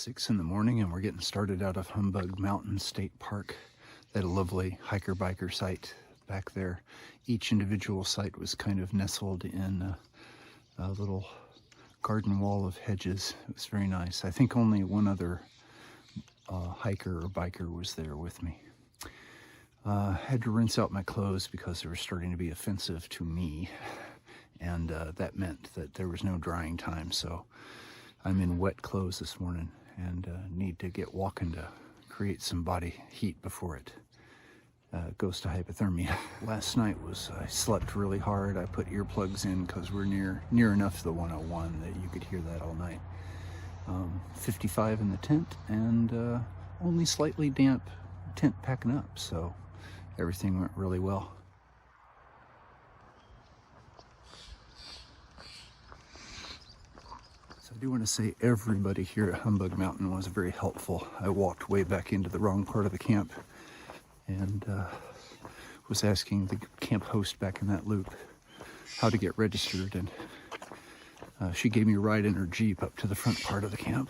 6 in the morning and we're getting started out of Humbug Mountain State Park. They had a lovely hiker-biker site back there. Each individual site was kind of nestled in a little garden wall of hedges. It was very nice. I think only one other hiker or biker was there with me. Had to rinse out my clothes because they were starting to be offensive to me, and that meant that there was no drying time, so I'm in wet clothes this morning and need to get walking to create some body heat before it goes to hypothermia. Last night I slept really hard. I put earplugs in because we're near enough to the 101 that you could hear that all night. 55 in the tent and only slightly damp tent packing up, so everything went really well. So I do want to say everybody here at Humbug Mountain was very helpful. I walked way back into the wrong part of the camp and was asking the camp host back in that loop how to get registered, and she gave me a ride in her Jeep up to the front part of the camp.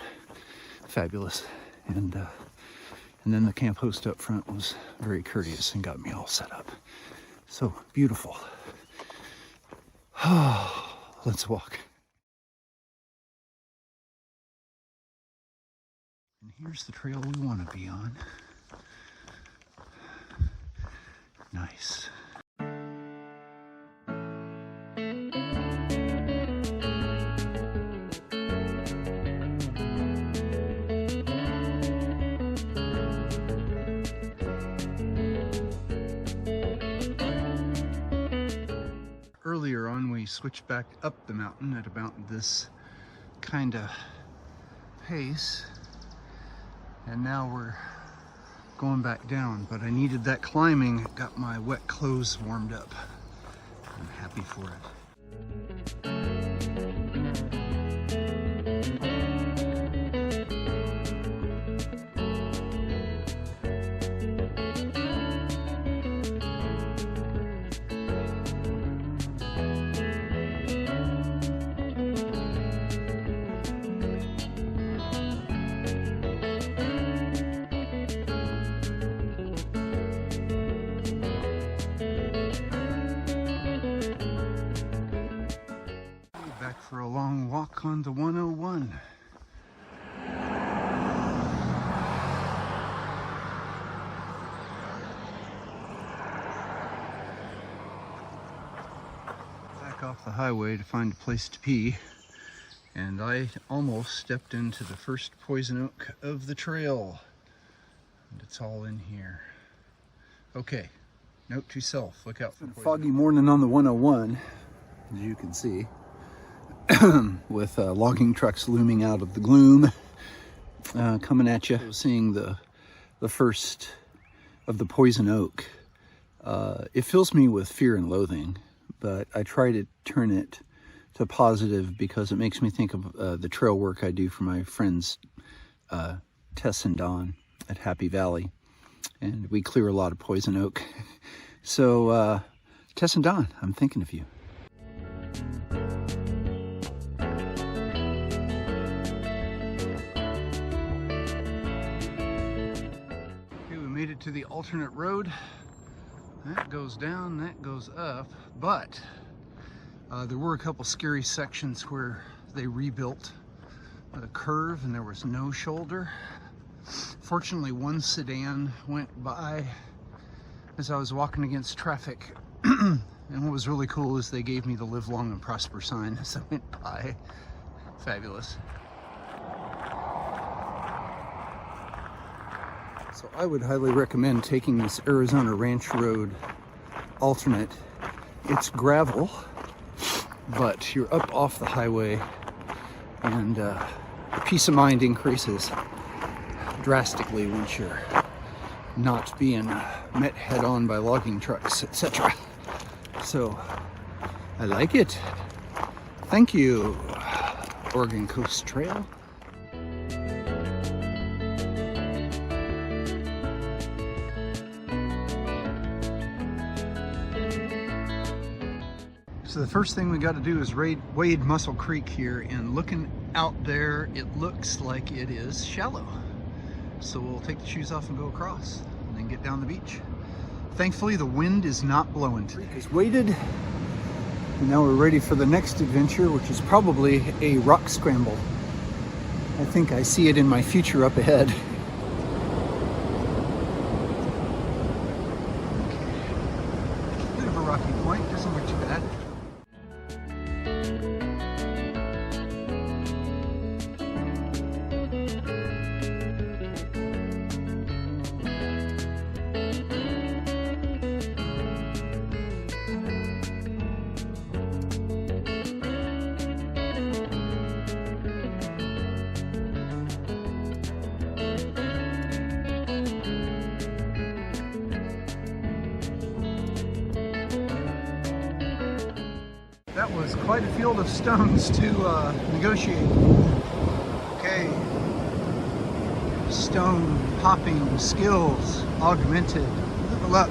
Fabulous. And then the camp host up front was very courteous and got me all set up. So beautiful. Let's walk. And here's the trail we want to be on. Nice. Earlier on, we switched back up the mountain at about this kind of pace, and now we're going back down, but I needed that climbing. It got my wet clothes warmed up. I'm happy for it. For a long walk on the 101. Back off the highway to find a place to pee, and I almost stepped into the first poison oak of the trail, and it's all in here. Okay, note to self, look out for the foggy morning on the 101, as you can see. With logging trucks looming out of the gloom, coming at you. Seeing the first of the poison oak, it fills me with fear and loathing, but I try to turn it to positive because it makes me think of the trail work I do for my friends Tess and Don at Happy Valley, and we clear a lot of poison oak. So Tess and Don, I'm thinking of you. Made it to the alternate road. That goes down, that goes up, but there were a couple scary sections where they rebuilt a curve and there was no shoulder. Fortunately, one sedan went by as I was walking against traffic, and what was really cool is they gave me the live long and prosper sign as I went by. Fabulous. So I would highly recommend taking this Arizona Ranch Road alternate. It's gravel, but you're up off the highway, and peace of mind increases drastically once you're not being met head on by logging trucks, etc. So I like it. Thank you, Oregon Coast Trail. So the first thing we got to do is wade Muscle Creek here, and looking out there it looks like it is shallow. So we'll take the shoes off and go across and then get down the beach. Thankfully the wind is not blowing today. It's waited, and now we're ready for the next adventure, which is probably a rock scramble. I think I see it in my future up ahead. Bit of a rocky point, doesn't look too bad. That was quite a field of stones to negotiate. Okay, stone popping skills augmented. Level up.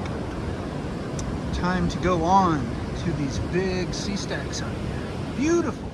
Time to go on to these big sea stacks out here. Beautiful.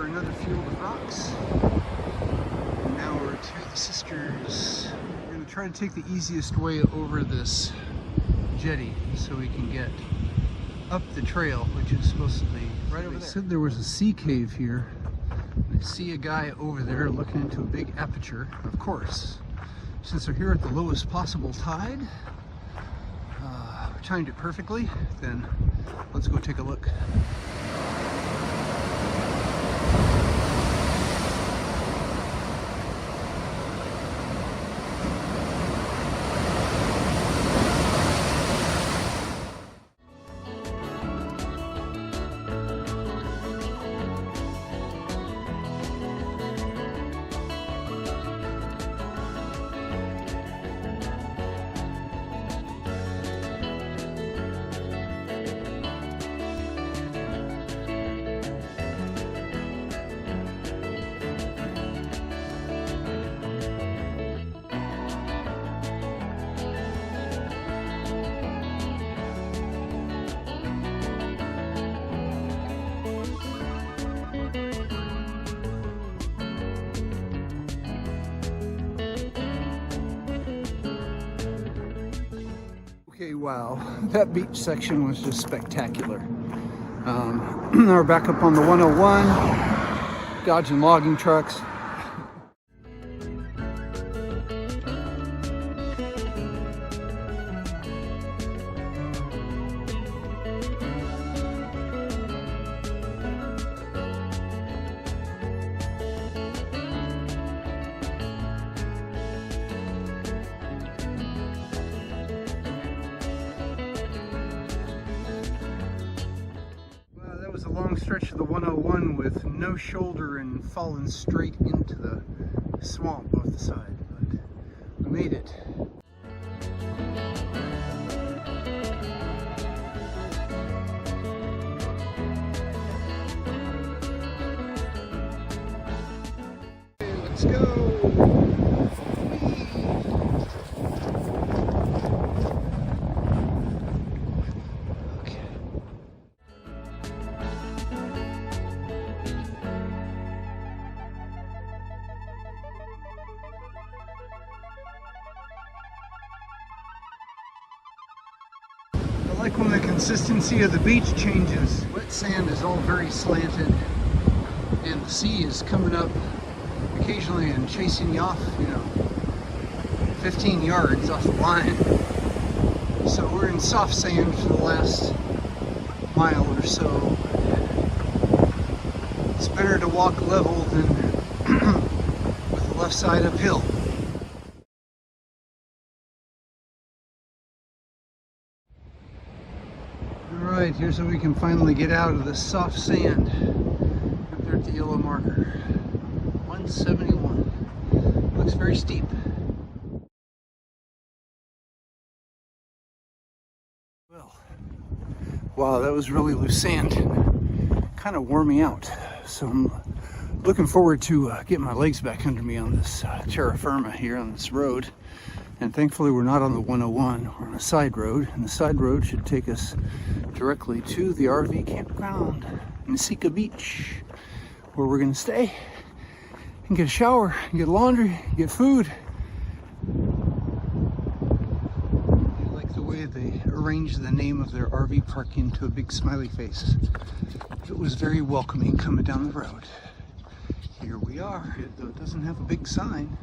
Another field of rocks. And now we're to the sisters. We're going to try to take the easiest way over this jetty so we can get up the trail, which is supposed to be right over there. They said there was a sea cave here. I see a guy over there looking into a big aperture. Of course, since they're here at the lowest possible tide, timed it perfectly, then let's go take a look. Okay, wow, that beach section was just spectacular. We're back up on the 101, dodging logging trucks. A long stretch of the 101 with no shoulder and falling straight into the swamp off the side, but we made it. Okay, let's go! I like when the consistency of the beach changes. Wet sand is all very slanted, and the sea is coming up occasionally and chasing you off, 15 yards off the line. So we're in soft sand for the last mile or so. It's better to walk level than with the left side uphill. Alright, here's where we can finally get out of the soft sand. Up there at the yellow marker. 171. Looks very steep. Well, wow, that was really loose sand. Kind of wore me out. So I'm looking forward to getting my legs back under me on this terra firma here on this road. And thankfully we're not on the 101, we're on a side road. And the side road should take us directly to the RV campground, Nasika Beach, where we're gonna stay and get a shower, and get laundry, get food. I like the way they arranged the name of their RV park into a big smiley face. It was very welcoming coming down the road. Here we are, though it doesn't have a big sign.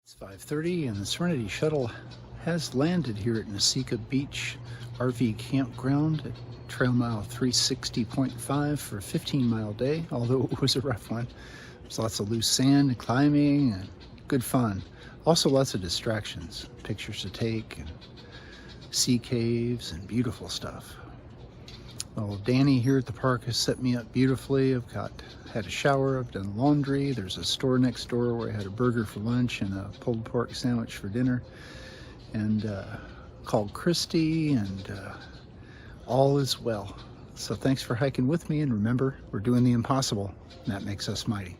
It's 5:30 and the Serenity Shuttle has landed here at Nasika Beach RV Campground at trail mile 360.5 for a 15-mile day, although it was a rough one. There's lots of loose sand and climbing and good fun. Also lots of distractions, pictures to take, and sea caves and beautiful stuff. Well, Danny here at the park has set me up beautifully. I've had a shower, I've done laundry. There's a store next door where I had a burger for lunch and a pulled pork sandwich for dinner. And called Christy, and all is well. So thanks for hiking with me, and remember, we're doing the impossible, and that makes us mighty.